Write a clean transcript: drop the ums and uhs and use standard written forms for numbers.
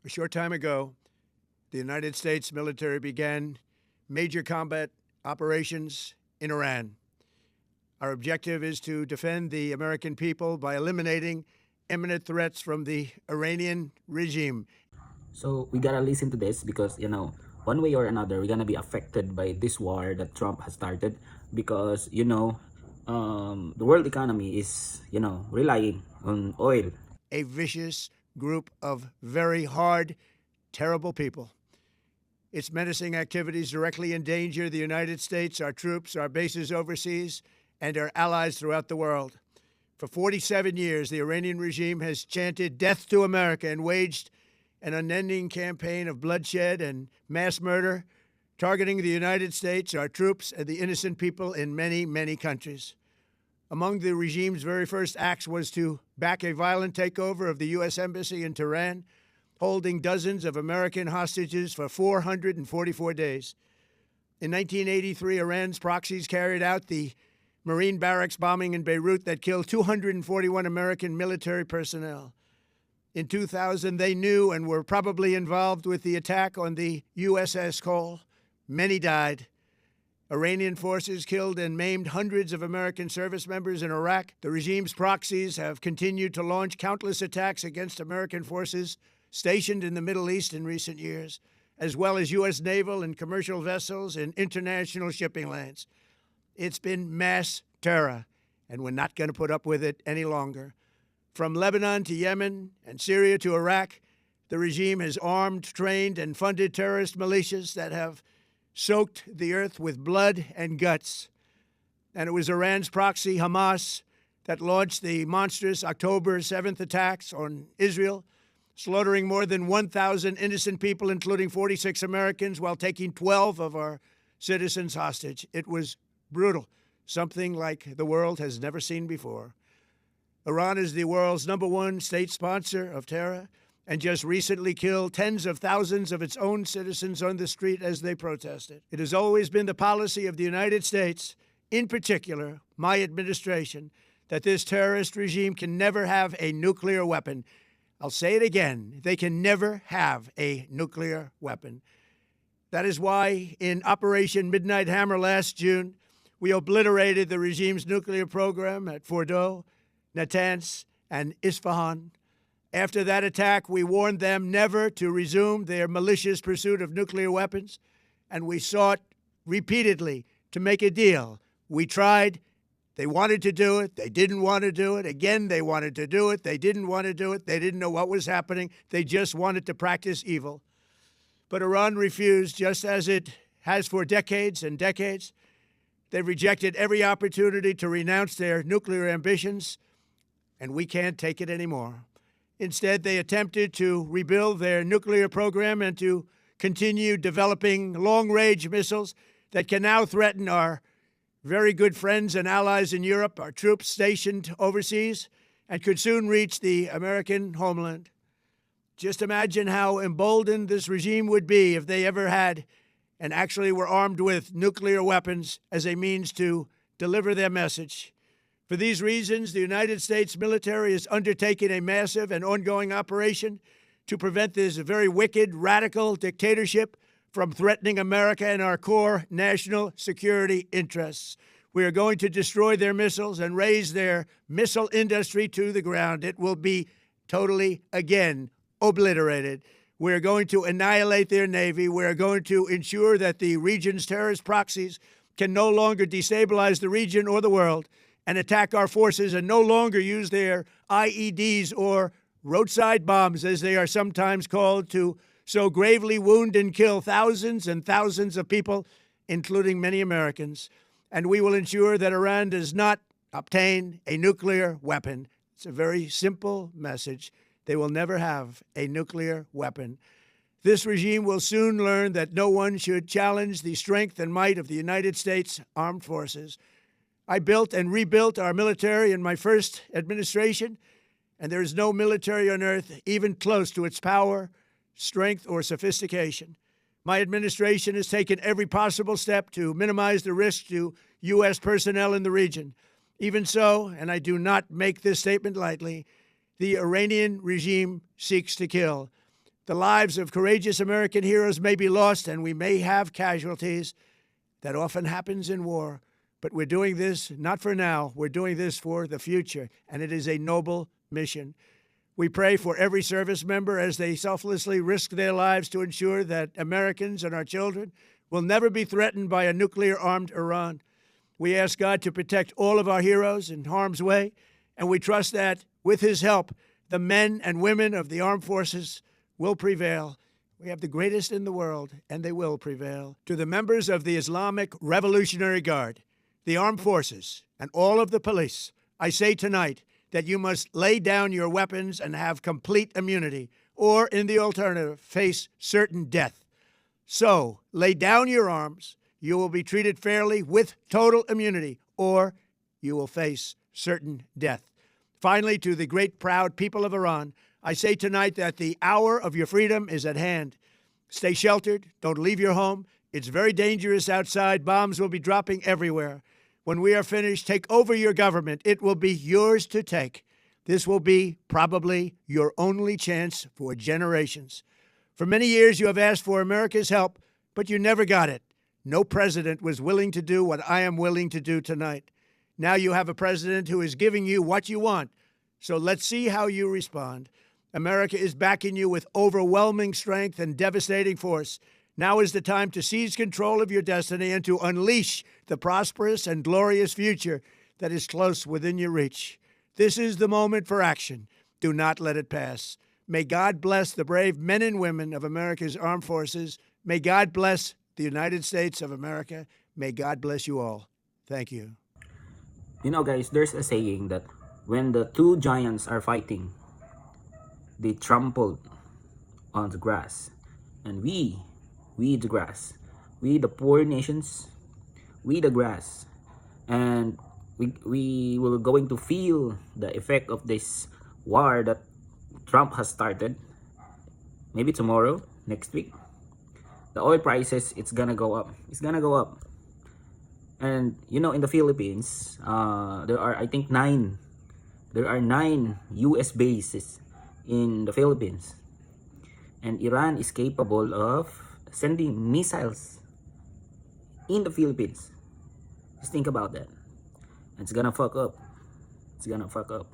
A short time ago, the United States military began major combat operations in Iran. Our objective is to defend the American people by eliminating imminent threats from the Iranian regime. So we gotta listen to this because one way or another we're gonna be affected by this war that Trump has started because the world economy is relying on oil. A vicious group of very hard, terrible people. Its menacing activities directly endanger the United States, our troops, our bases overseas, and our allies throughout the world. For 47 years, the Iranian regime has chanted death to America and waged an unending campaign of bloodshed and mass murder, targeting the United States, our troops, and the innocent people in many, many countries. Among the regime's very first acts was to back a violent takeover of the U.S. Embassy in Tehran, holding dozens of American hostages for 444 days. In 1983, Iran's proxies carried out the Marine barracks bombing in Beirut that killed 241 American military personnel. In 2000, they knew and were probably involved with the attack on the USS Cole. Many died. Iranian forces killed and maimed hundreds of American service members in Iraq. The regime's proxies have continued to launch countless attacks against American forces stationed in the Middle East in recent years, as well as U.S. naval and commercial vessels in international shipping lanes. It's been mass terror, and we're not going to put up with it any longer. From Lebanon to Yemen and Syria to Iraq, the regime has armed, trained, and funded terrorist militias that have soaked the earth with blood and guts. And it was Iran's proxy, Hamas, that launched the monstrous October 7th attacks on Israel, slaughtering more than 1,000 innocent people, including 46 Americans, while taking 12 of our citizens hostage. It was brutal, something like the world has never seen before. Iran is the world's #1 state sponsor of terror and just recently killed tens of thousands of its own citizens on the street as they protested. It has always been the policy of the United States, in particular my administration, that this terrorist regime can never have a nuclear weapon. I'll say it again, they can never have a nuclear weapon. That is why in Operation Midnight Hammer last June, we obliterated the regime's nuclear program at Fordow, Natanz, and Isfahan. After that attack, we warned them never to resume their malicious pursuit of nuclear weapons, and we sought repeatedly to make a deal. We tried. They wanted to do it. They didn't want to do it. Again, they wanted to do it. They didn't want to do it. They didn't know what was happening. They just wanted to practice evil. But Iran refused, just as it has for decades and decades. They've rejected every opportunity to renounce their nuclear ambitions, and we can't take it anymore. Instead, they attempted to rebuild their nuclear program and to continue developing long-range missiles that can now threaten our very good friends and allies in Europe, our troops stationed overseas, and could soon reach the American homeland. Just imagine how emboldened this regime would be if they ever had and actually were armed with nuclear weapons as a means to deliver their message. For these reasons, the United States military is undertaking a massive and ongoing operation to prevent this very wicked, radical dictatorship from threatening America and our core national security interests. We are going to destroy their missiles and raise their missile industry to the ground. It will be totally, again, obliterated. We are going to annihilate their Navy. We are going to ensure that the region's terrorist proxies can no longer destabilize the region or the world and attack our forces and no longer use their IEDs or roadside bombs, as they are sometimes called, to so gravely wound and kill thousands and thousands of people, including many Americans. And we will ensure that Iran does not obtain a nuclear weapon. It's a very simple message. They will never have a nuclear weapon. This regime will soon learn that no one should challenge the strength and might of the United States Armed Forces. I built and rebuilt our military in my first administration, and there is no military on earth even close to its power, strength, or sophistication. My administration has taken every possible step to minimize the risk to U.S. personnel in the region. Even so, and I do not make this statement lightly, the Iranian regime seeks to kill. The lives of courageous American heroes may be lost, and we may have casualties. That often happens in war. But we're doing this not for now. We're doing this for the future, and it is a noble mission. We pray for every service member as they selflessly risk their lives to ensure that Americans and our children will never be threatened by a nuclear-armed Iran. We ask God to protect all of our heroes in harm's way, and we trust that, with his help, the men and women of the armed forces will prevail. We have the greatest in the world, and they will prevail. To the members of the Islamic Revolutionary Guard, the armed forces, and all of the police, I say tonight that you must lay down your weapons and have complete immunity, or, in the alternative, face certain death. So, lay down your arms. You will be treated fairly with total immunity, or you will face certain death. Finally, to the great proud people of Iran, I say tonight that the hour of your freedom is at hand. Stay sheltered. Don't leave your home. It's very dangerous outside. Bombs will be dropping everywhere. When we are finished, take over your government. It will be yours to take. This will be probably your only chance for generations. For many years, you have asked for America's help, but you never got it. No president was willing to do what I am willing to do tonight. Now you have a president who is giving you what you want. So let's see how you respond. America is backing you with overwhelming strength and devastating force. Now is the time to seize control of your destiny and to unleash the prosperous and glorious future that is close within your reach. This is the moment for action. Do not let it pass. May God bless the brave men and women of America's armed forces. May God bless the United States of America. May God bless you all. Thank you. You know, guys, there's a saying that when the two giants are fighting, they trampled on the grass. And we the grass, we the poor nations, we the grass, and we will going to feel the effect of this war that Trump has started. Maybe tomorrow, next week, the oil prices, it's gonna go up. It's gonna go up. And you know, in the Philippines, there are, I think, nine US bases in the Philippines, and Iran is capable of sending missiles in the Philippines. Just think about that. It's gonna fuck up. It's gonna fuck up.